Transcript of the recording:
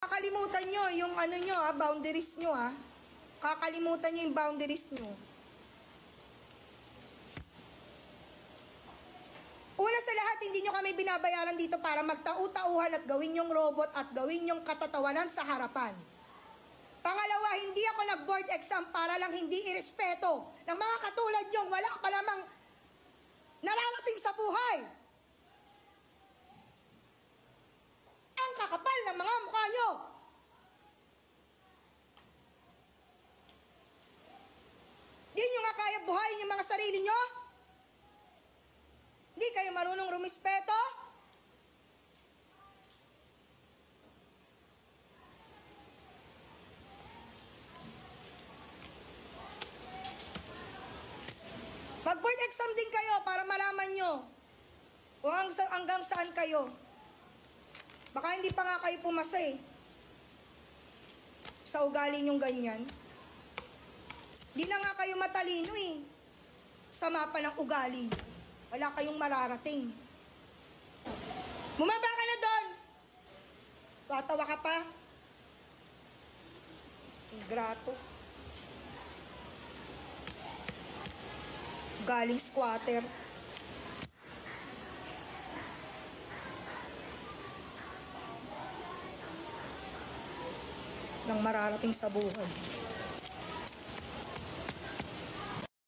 Kakalimutan nyo yung ano nyo boundaries nyo Kakalimutan nyo yung boundaries nyo. Una sa lahat, hindi nyo kami binabayaran dito para magtau-tauhan at gawin yung robot at gawin yung katatawanan sa harapan. Pangalawa, hindi ako nag-board exam para lang hindi irespeto ng mga katulad nyo. Wala pa namang nararating sa buhay. Ang kakapal ng mga mukha nyo. Di nyo nga kaya buhayin yung mga sarili nyo? Hindi kayo marunong rumispeto? Mag-board exam din kayo para malaman nyo kung hanggang saan kayo. Baka hindi pa nga kayo pumasa sa ugali nyong ganyan. Di na nga kayo matalino Sama pa ng ugali. Wala kayong mararating. Bumaba ka na doon. Tatawa ka pa. Ingrato. Galing squatter. Nang mararating sa buhay.